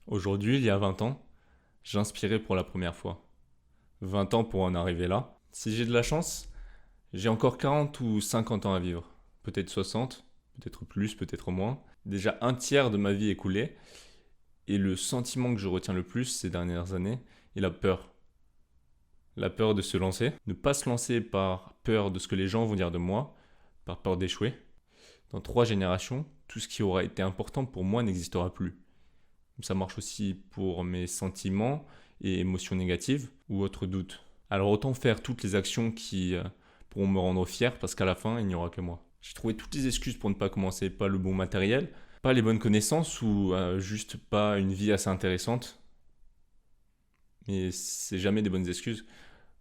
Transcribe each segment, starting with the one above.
Aujourd'hui, il y a 20 ans, j'inspirais pour la première fois. 20 ans pour en arriver là. Si j'ai de la chance, j'ai encore 40 ou 50 ans à vivre. Peut-être 60, peut-être plus, peut-être moins. Déjà un tiers de ma vie écoulée. Et le sentiment que je retiens le plus ces dernières années est la peur. La peur de se lancer. Ne pas se lancer par peur de ce que les gens vont dire de moi, par peur d'échouer. Dans 3 générations, tout ce qui aura été important pour moi n'existera plus. Ça marche aussi pour mes sentiments et émotions négatives ou autres doutes. Alors autant faire toutes les actions qui pourront me rendre fier parce qu'à la fin, il n'y aura que moi. J'ai trouvé toutes les excuses pour ne pas commencer, pas le bon matériel, pas les bonnes connaissances ou juste pas une vie assez intéressante. Mais c'est jamais des bonnes excuses.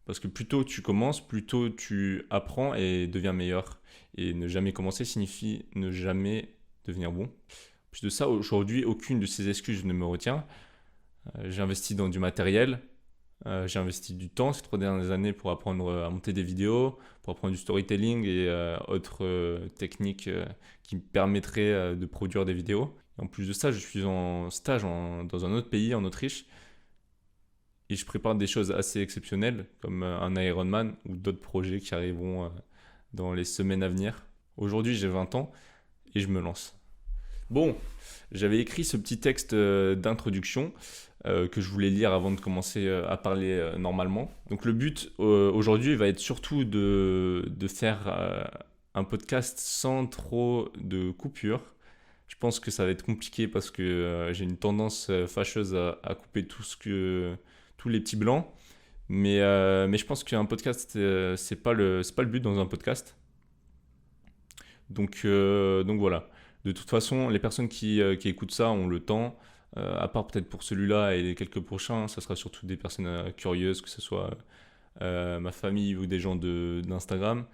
Parce que plus tôt tu commences, plus tôt tu apprends et deviens meilleur. Et ne jamais commencer signifie ne jamais devenir bon. Plus de ça, aujourd'hui, aucune de ces excuses ne me retient. J'ai investi dans du matériel, j'ai investi du temps ces 3 dernières années pour apprendre à monter des vidéos, pour apprendre du storytelling et autres techniques qui me permettraient de produire des vidéos. Et en plus de ça, je suis en stage dans un autre pays, en Autriche, et je prépare des choses assez exceptionnelles, comme un Ironman ou d'autres projets qui arriveront dans les semaines à venir. Aujourd'hui, j'ai 20 ans et je me lance. Bon, j'avais écrit ce petit texte d'introduction que je voulais lire avant de commencer à parler normalement. Donc le but aujourd'hui va être surtout de faire un podcast sans trop de coupures. Je pense que ça va être compliqué parce que j'ai une tendance fâcheuse à couper tous les petits blancs. Mais je pense qu'un podcast, c'est pas le but dans un podcast. Donc voilà. De toute façon, les personnes qui écoutent ça ont le temps. À part peut-être pour celui-là et les quelques prochains, ça sera surtout des personnes curieuses, que ce soit ma famille ou des gens d'Instagram.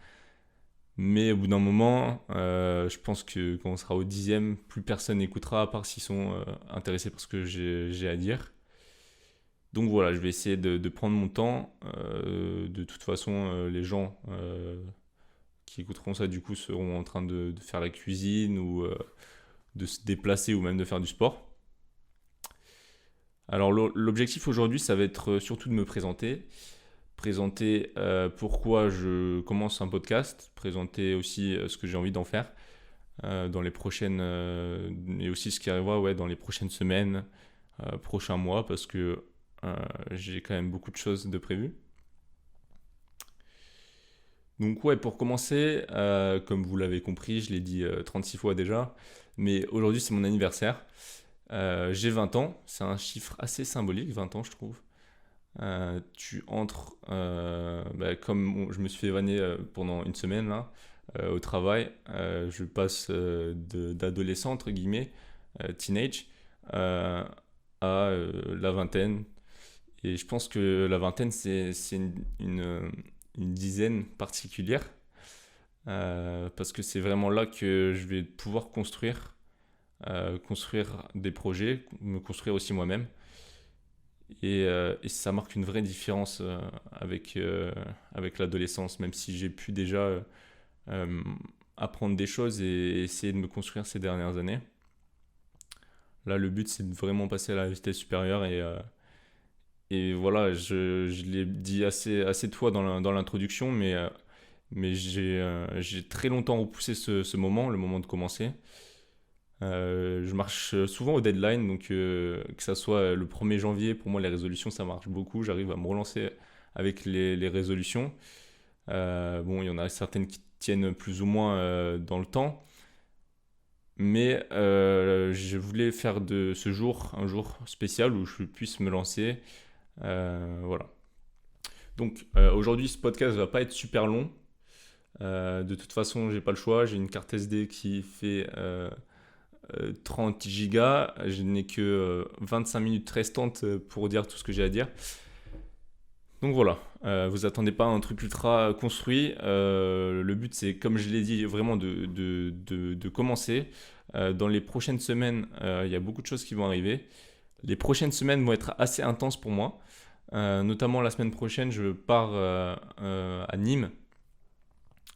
Mais au bout d'un moment, je pense que quand on sera au 10e, plus personne n'écoutera, à part s'ils sont intéressés par ce que j'ai à dire. Donc voilà, je vais essayer de prendre mon temps. De toute façon, les gens qui écouteront ça, du coup, seront en train de faire la cuisine ou de se déplacer ou même de faire du sport. Alors l'objectif aujourd'hui, ça va être surtout de me présenter. Présenter pourquoi je commence un podcast, présenter aussi ce que j'ai envie d'en faire dans les prochaines et aussi ce qui arrivera dans les prochaines semaines, prochains mois, parce que j'ai quand même beaucoup de choses de prévues. Donc ouais, pour commencer, comme vous l'avez compris, je l'ai dit 36 fois déjà, mais aujourd'hui c'est mon anniversaire. J'ai 20 ans, c'est un chiffre assez symbolique, 20 ans je trouve. Tu entres, comme je me suis fait vanner pendant une semaine là, au travail, je passe d'adolescent, entre guillemets, teenage, à la vingtaine. Et je pense que la vingtaine, c'est une dizaine particulière, parce que c'est vraiment là que je vais pouvoir construire des projets, me construire aussi moi-même. Et ça marque une vraie différence avec l'adolescence, même si j'ai pu déjà euh, apprendre des choses et essayer de me construire ces dernières années. Là, le but, c'est de vraiment passer à la vitesse supérieure et voilà, je l'ai dit assez de fois dans l'introduction, mais j'ai très longtemps repoussé ce moment, le moment de commencer. Je marche souvent au deadline, donc que ça soit le 1er janvier, pour moi les résolutions ça marche beaucoup, j'arrive à me relancer avec les résolutions. Bon, il y en a certaines qui tiennent plus ou moins dans le temps, mais je voulais faire de ce jour un jour spécial où je puisse me lancer. Voilà. Donc aujourd'hui ce podcast va pas être super long. De toute façon, j'ai pas le choix, j'ai une carte SD qui fait 30 gigas, je n'ai que 25 minutes restantes pour dire tout ce que j'ai à dire. Donc voilà, vous attendez pas un truc ultra construit. Le but c'est, comme je l'ai dit, vraiment de commencer. Dans les prochaines semaines, il y a beaucoup de choses qui vont arriver. Les prochaines semaines vont être assez intenses pour moi. Notamment la semaine prochaine, je pars à Nîmes,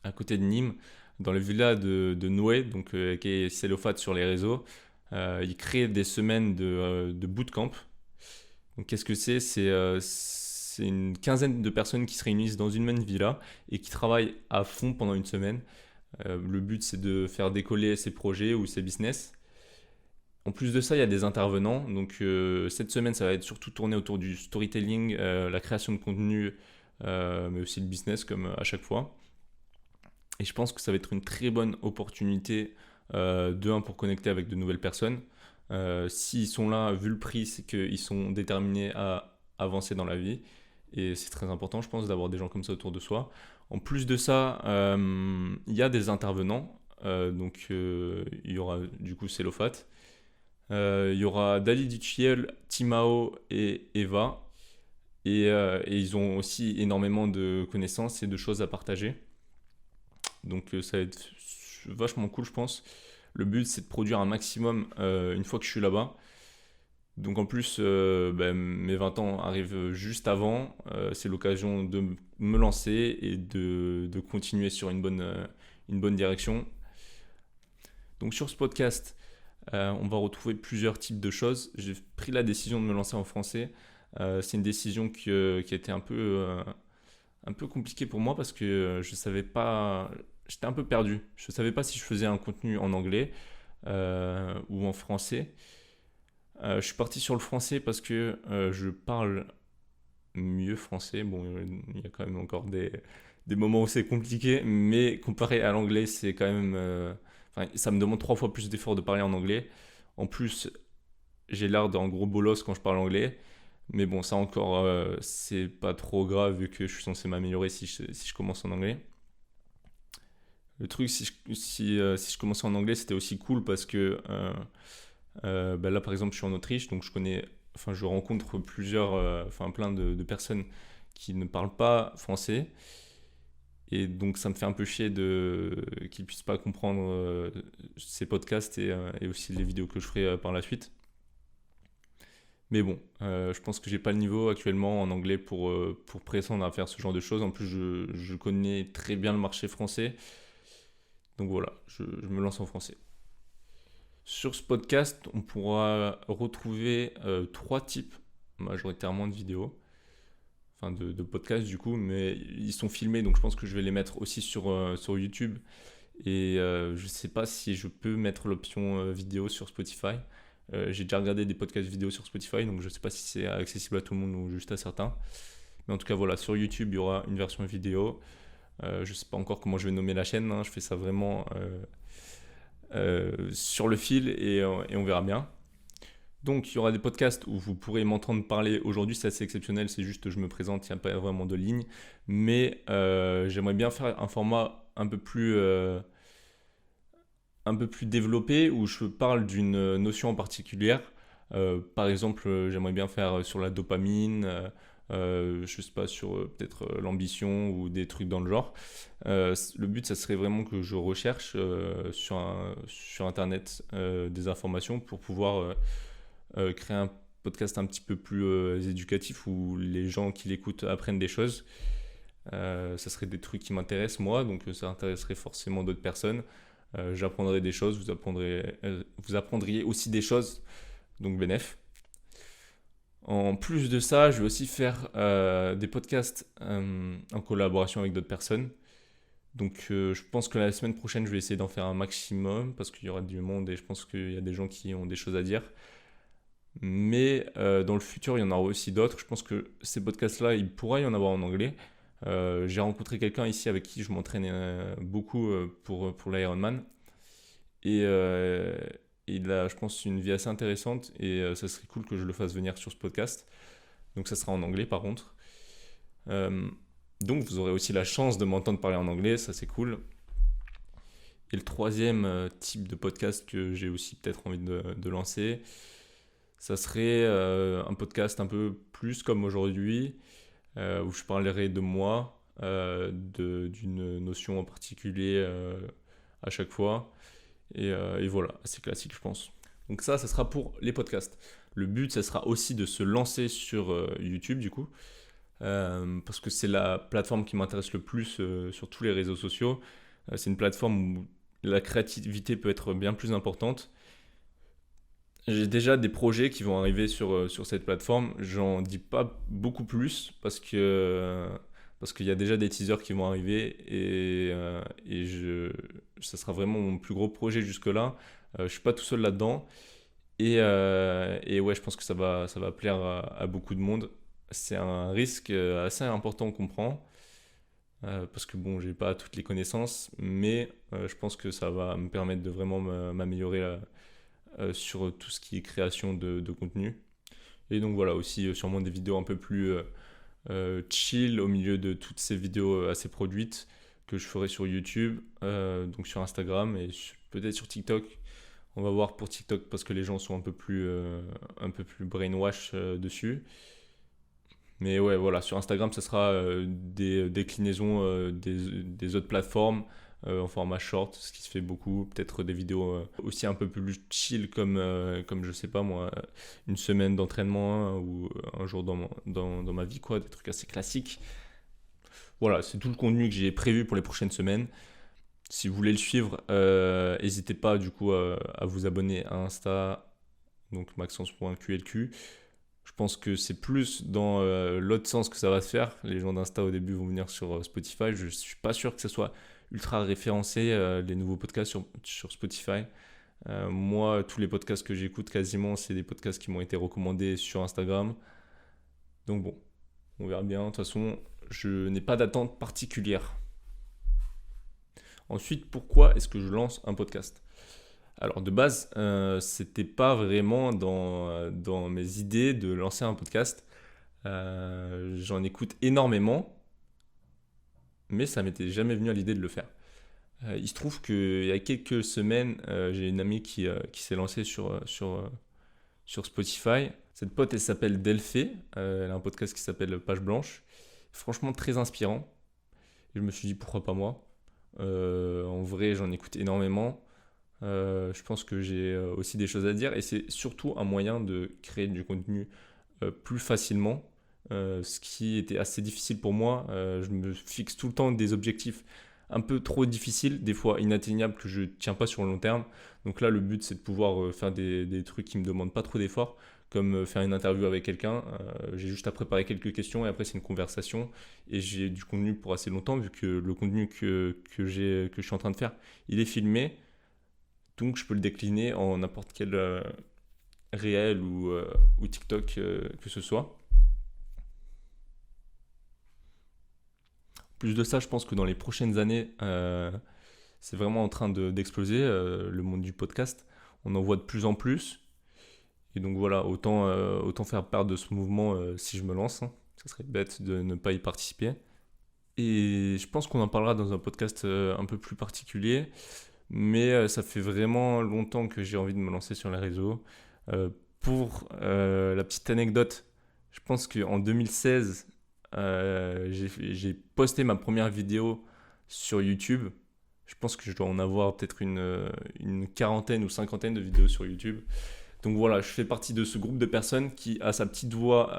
à côté de Nîmes, dans le villa de Noé, donc qui est Célophat sur les réseaux. Ils créent des semaines de bootcamp. Donc qu'est-ce que c'est? C'est une quinzaine de personnes qui se réunissent dans une même villa et qui travaillent à fond pendant une semaine. Le but, c'est de faire décoller ses projets ou ses business. En plus de ça, il y a des intervenants. Donc cette semaine, ça va être surtout tourné autour du storytelling, la création de contenu, mais aussi le business comme à chaque fois. Et je pense que ça va être une très bonne opportunité de un pour connecter avec de nouvelles personnes. S'ils sont là, vu le prix, c'est qu'ils sont déterminés à avancer dans la vie. Et c'est très important, je pense, d'avoir des gens comme ça autour de soi. En plus de ça, il y a des intervenants. Il y aura du coup Célophat. Il y aura Dali Duchiel, Timao et Eva. Et ils ont aussi énormément de connaissances et de choses à partager. Donc ça va être vachement cool, je pense. Le but, c'est de produire un maximum une fois que je suis là-bas. Donc en plus, mes 20 ans arrivent juste avant. C'est l'occasion de me lancer et de continuer sur une bonne direction. Donc sur ce podcast, on va retrouver plusieurs types de choses. J'ai pris la décision de me lancer en français. C'est une décision qui a été un peu compliquée pour moi parce que je savais pas, j'étais un peu perdu. Je savais pas si je faisais un contenu en anglais ou en français. Je suis parti sur le français parce que je parle mieux français. Bon, il y a quand même encore des moments où c'est compliqué, mais comparé à l'anglais, c'est quand même. Ça me demande 3 fois plus d'efforts de parler en anglais. En plus, j'ai l'air d'un gros bolos quand je parle anglais. Mais bon, ça encore, c'est pas trop grave vu que je suis censé m'améliorer si je commence en anglais. Le truc, si je commençais en anglais, c'était aussi cool parce que là, par exemple, je suis en Autriche, donc je rencontre plein de personnes qui ne parlent pas français. Et donc, ça me fait un peu chier qu'ils ne puissent pas comprendre ces podcasts et aussi les vidéos que je ferai par la suite. Mais bon, je pense que j'ai pas le niveau actuellement en anglais pour prétendre à faire ce genre de choses. En plus, je connais très bien le marché français. Donc voilà, je me lance en français. Sur ce podcast, on pourra retrouver 3 types majoritairement de vidéos. Enfin de podcasts du coup, mais ils sont filmés, donc je pense que je vais les mettre aussi sur YouTube. Et je sais pas si je peux mettre l'option vidéo sur Spotify. J'ai déjà regardé des podcasts vidéo sur Spotify, donc je sais pas si c'est accessible à tout le monde ou juste à certains. Mais en tout cas, voilà, sur YouTube, il y aura une version vidéo. Je sais pas encore comment je vais nommer la chaîne, hein. Je fais ça vraiment sur le fil et on verra bien. Donc, il y aura des podcasts où vous pourrez m'entendre parler aujourd'hui. C'est assez exceptionnel, c'est juste je me présente, il n'y a pas vraiment de ligne. Mais j'aimerais bien faire un format un peu plus développé où je parle d'une notion en particulier. Par exemple, j'aimerais bien faire sur la dopamine, je sais pas, sur peut-être l'ambition ou des trucs dans le genre. Le but, ça serait vraiment que je recherche sur Internet des informations pour pouvoir créer un podcast un petit peu plus éducatif où les gens qui l'écoutent apprennent des choses. Ça serait des trucs qui m'intéressent moi, donc ça intéresserait forcément d'autres personnes. J'apprendrai des choses, vous apprendriez aussi des choses, donc bénéf. En plus de ça, je vais aussi faire des podcasts en collaboration avec d'autres personnes. Donc je pense que la semaine prochaine, je vais essayer d'en faire un maximum parce qu'il y aura du monde et je pense qu'il y a des gens qui ont des choses à dire. Mais dans le futur, il y en aura aussi d'autres. Je pense que ces podcasts-là, il pourra y en avoir en anglais. J'ai rencontré quelqu'un ici avec qui je m'entraînais beaucoup pour l'Ironman. Et il a, je pense, une vie assez intéressante et ça serait cool que je le fasse venir sur ce podcast. Donc ça sera en anglais par contre. Donc vous aurez aussi la chance de m'entendre parler en anglais, ça c'est cool. Et le troisième type de podcast que j'ai aussi peut-être envie de lancer, ça serait un podcast un peu plus comme aujourd'hui, où je parlerai de moi, d'une notion en particulier à chaque fois. Et voilà, assez classique je pense. Donc ça sera pour les podcasts. Le but, ça sera aussi de se lancer sur YouTube du coup, parce que c'est la plateforme qui m'intéresse le plus sur tous les réseaux sociaux. C'est une plateforme où la créativité peut être bien plus importante. J'ai déjà des projets qui vont arriver sur cette plateforme. J'en dis pas beaucoup plus parce qu'il y a déjà des teasers qui vont arriver et ça sera vraiment mon plus gros projet jusque-là. Je suis pas tout seul là-dedans et ouais, je pense que ça va plaire à beaucoup de monde. C'est un risque assez important qu'on prend parce que bon, j'ai pas toutes les connaissances, mais je pense que ça va me permettre de vraiment m'améliorer sur tout ce qui est création de contenu. Et donc voilà, aussi sûrement des vidéos un peu plus chill au milieu de toutes ces vidéos assez produites que je ferai sur YouTube, donc sur Instagram et peut-être sur TikTok. On va voir pour TikTok parce que les gens sont un peu plus brainwash dessus. Mais ouais, voilà, sur Instagram, ça sera des déclinaisons des autres plateformes en format short, ce qui se fait beaucoup. Peut-être des vidéos aussi un peu plus chill comme je sais pas moi, une semaine d'entraînement ou un jour dans ma vie, quoi, des trucs assez classiques. Voilà, c'est tout le contenu que j'ai prévu pour les prochaines semaines. Si vous voulez le suivre, n'hésitez pas du coup à vous abonner à Insta, donc maxence.qlq. Je pense que c'est plus dans l'autre sens que ça va se faire. Les gens d'Insta au début vont venir sur Spotify. Je ne suis pas sûr que ce soit ultra référencé, les nouveaux podcasts sur Spotify. Moi, tous les podcasts que j'écoute quasiment, c'est des podcasts qui m'ont été recommandés sur Instagram. Donc bon, on verra bien. De toute façon, je n'ai pas d'attente particulière. Ensuite, pourquoi est-ce que je lance un podcast ? Alors de base, c'était pas vraiment dans mes idées de lancer un podcast. J'en écoute énormément, mais ça m'était jamais venu à l'idée de le faire. Il se trouve qu'il y a quelques semaines, j'ai une amie qui s'est lancée sur Spotify. Cette pote, elle s'appelle Delphé. Elle a un podcast qui s'appelle Page Blanche. Franchement, très inspirant. Et je me suis dit, pourquoi pas moi ? En vrai, j'en écoute énormément. Je pense que j'ai aussi des choses à dire et c'est surtout un moyen de créer du contenu plus facilement, ce qui était assez difficile pour moi. Je me fixe tout le temps des objectifs un peu trop difficiles, des fois inatteignables que je ne tiens pas sur le long terme. Donc là, le but, c'est de pouvoir faire des trucs qui ne me demandent pas trop d'efforts, comme faire une interview avec quelqu'un. J'ai juste à préparer quelques questions et après, c'est une conversation. Et j'ai du contenu pour assez longtemps, vu que le contenu que je suis en train de faire, il est filmé. Donc je peux le décliner en n'importe quel réel ou TikTok que ce soit. Plus de ça, je pense que dans les prochaines années, c'est vraiment en train d'exploser le monde du podcast. On en voit de plus en plus. Et donc voilà, autant faire part de ce mouvement si je me lance. Hein. Ça serait bête de ne pas y participer. Et je pense qu'on en parlera dans un podcast un peu plus particulier. Mais ça fait vraiment longtemps que j'ai envie de me lancer sur les réseaux. Pour la petite anecdote, je pense qu'en 2016, j'ai posté ma première vidéo sur YouTube. Je pense que je dois en avoir peut-être une quarantaine ou cinquantaine de vidéos sur YouTube. Donc voilà, je fais partie de ce groupe de personnes qui a sa petite voix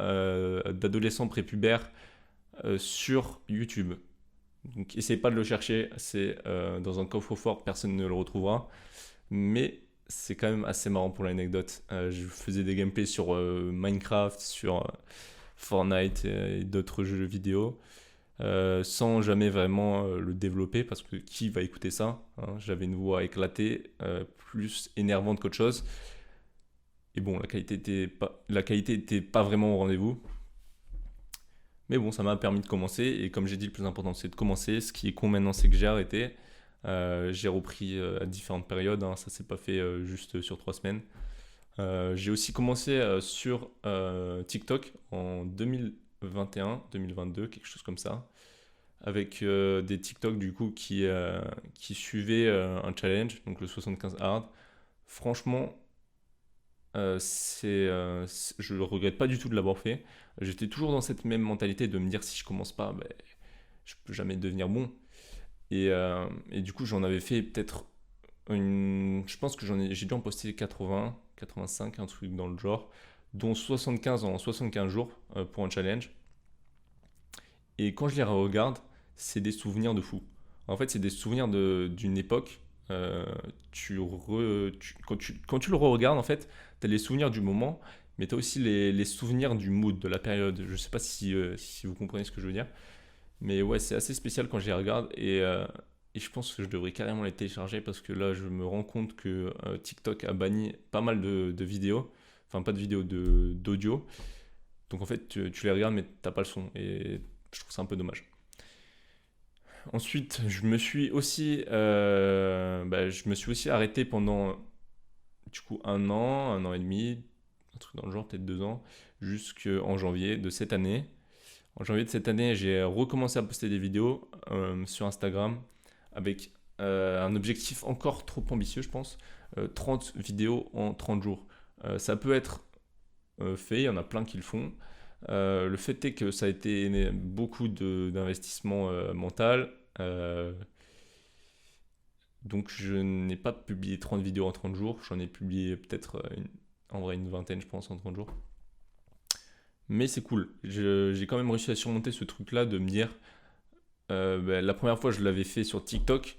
d'adolescent prépubère sur YouTube. Donc essayez pas de le chercher, c'est dans un coffre-fort, personne ne le retrouvera. Mais c'est quand même assez marrant pour l'anecdote. Je faisais des gameplays sur Minecraft, sur Fortnite et d'autres jeux vidéo, sans jamais vraiment le développer, parce que qui va écouter ça, hein. J'avais une voix éclatée, plus énervante qu'autre chose. Et bon, la qualité était pas vraiment au rendez-vous. Mais bon, ça m'a permis de commencer. Et comme j'ai dit, le plus important, c'est de commencer. Ce qui est con maintenant, c'est que j'ai arrêté. J'ai repris à différentes périodes. Hein. Ça s'est pas fait juste sur 3 semaines. J'ai aussi commencé sur TikTok en 2021, 2022, quelque chose comme ça. Avec des TikTok du coup qui suivaient un challenge, donc le 75 hard. Franchement, je ne regrette pas du tout de l'avoir fait. J'étais toujours dans cette même mentalité de me dire si je commence pas, ben, je peux jamais devenir bon. Et du coup, j'en avais fait peut-être je pense que j'ai dû en poster 80, 85, un truc dans le genre, dont 75 en 75 jours pour un challenge. Et quand je les regarde, c'est des souvenirs de fou. En fait, c'est des souvenirs d'une époque quand tu le re-regardes, en fait, tu as les souvenirs du moment, mais tu as aussi les souvenirs du mood, de la période. Je sais pas si vous comprenez ce que je veux dire. Mais ouais, c'est assez spécial quand je les regarde et je pense que je devrais carrément les télécharger parce que là, je me rends compte que TikTok a banni pas mal de vidéos. Enfin, pas de vidéos, d'audio. Donc en fait, tu les regardes, mais t'as pas le son. Et je trouve ça un peu dommage. Ensuite, je me suis aussi arrêté pendant du coup un an et demi, un truc dans le genre, peut-être 2 ans, jusqu'en janvier de cette année. En janvier de cette année, j'ai recommencé à poster des vidéos sur Instagram avec un objectif encore trop ambitieux, je pense. 30 vidéos en 30 jours. Ça peut être fait, il y en a plein qui le font. Le fait est que ça a été beaucoup d'investissement mental. Euh, donc je n'ai pas publié 30 vidéos en 30 jours. J'en ai publié peut-être en vrai une vingtaine, je pense, en 30 jours. Mais c'est cool. J'ai quand même réussi à surmonter ce truc-là de me dire, la première fois je l'avais fait sur TikTok,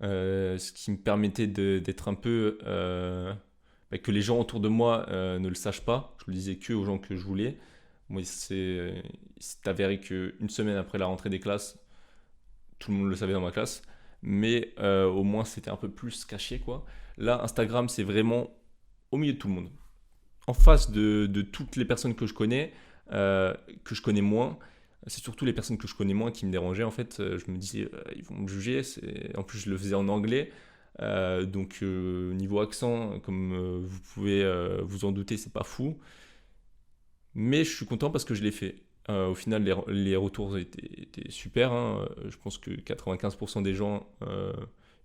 ce qui me permettait d'être un peu, que les gens autour de moi ne le sachent pas. Je le disais que aux gens que je voulais. Moi, c'est avéré qu'une semaine après la rentrée des classes, tout le monde le savait dans ma classe. Mais au moins, c'était un peu plus caché, quoi. Là, Instagram, c'est vraiment au milieu de tout le monde. En face de toutes les personnes que je connais moins. C'est surtout les personnes que je connais moins qui me dérangeaient. En fait, je me disais, ils vont me juger. En plus, je le faisais en anglais. Donc, niveau accent, comme vous pouvez vous en douter, c'est pas fou. Mais je suis content parce que je l'ai fait. Au final, les retours étaient super, hein. Je pense que 95% des gens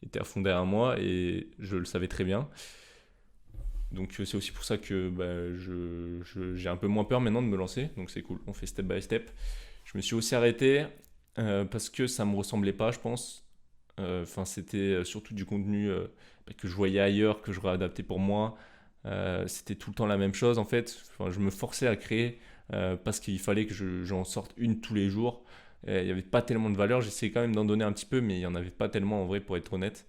étaient à fond derrière moi et je le savais très bien. Donc c'est aussi pour ça que j'ai un peu moins peur maintenant de me lancer. Donc c'est cool, on fait step by step. Je me suis aussi arrêté parce que ça me ressemblait pas, je pense. Enfin, c'était surtout du contenu que je voyais ailleurs, que je réadaptais pour moi. C'était tout le temps la même chose en fait. Enfin, je me forçais à créer parce qu'il fallait que j'en sorte une tous les jours. Il n'y avait pas tellement de valeur. J'essayais quand même d'en donner un petit peu, mais il n'y en avait pas tellement en vrai pour être honnête.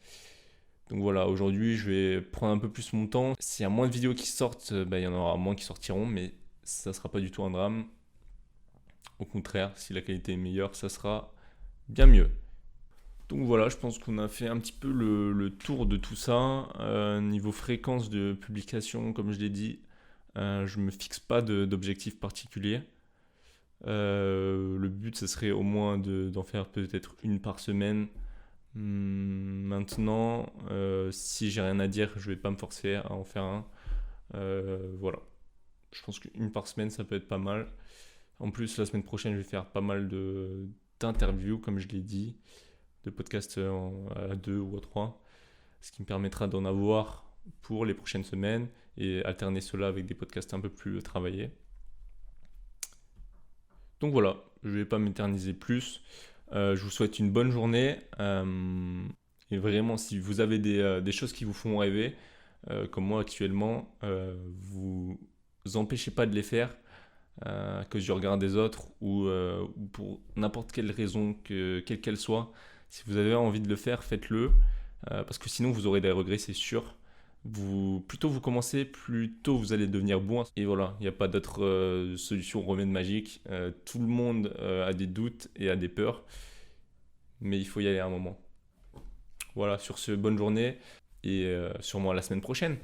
Donc voilà, aujourd'hui je vais prendre un peu plus mon temps. S'il y a moins de vidéos qui sortent, il y en aura moins qui sortiront, mais ça ne sera pas du tout un drame. Au contraire, si la qualité est meilleure, ça sera bien mieux. Donc voilà, je pense qu'on a fait un petit peu le tour de tout ça. Niveau fréquence de publication, comme je l'ai dit, je ne me fixe pas d'objectif particulier. Le but, ce serait au moins d'en faire peut-être une par semaine. Maintenant, si j'ai rien à dire, je vais pas me forcer à en faire un. Voilà. Je pense qu'une par semaine, ça peut être pas mal. En plus, la semaine prochaine, je vais faire pas mal d'interviews, comme je l'ai dit, de podcasts à deux ou à trois, ce qui me permettra d'en avoir pour les prochaines semaines et alterner cela avec des podcasts un peu plus travaillés. Donc voilà, je ne vais pas m'éterniser plus. Je vous souhaite une bonne journée. Et vraiment, si vous avez des choses qui vous font rêver, comme moi actuellement, vous empêchez pas de les faire à cause du regard des autres ou pour n'importe quelle raison, quelle qu'elle soit. Si vous avez envie de le faire, faites-le. Parce que sinon, vous aurez des regrets, c'est sûr. Plus tôt vous commencez, plus tôt vous allez devenir bon. Et voilà, il n'y a pas d'autre solution, remède magique. Tout le monde a des doutes et a des peurs. Mais il faut y aller à un moment. Voilà, sur ce, bonne journée et sûrement à la semaine prochaine.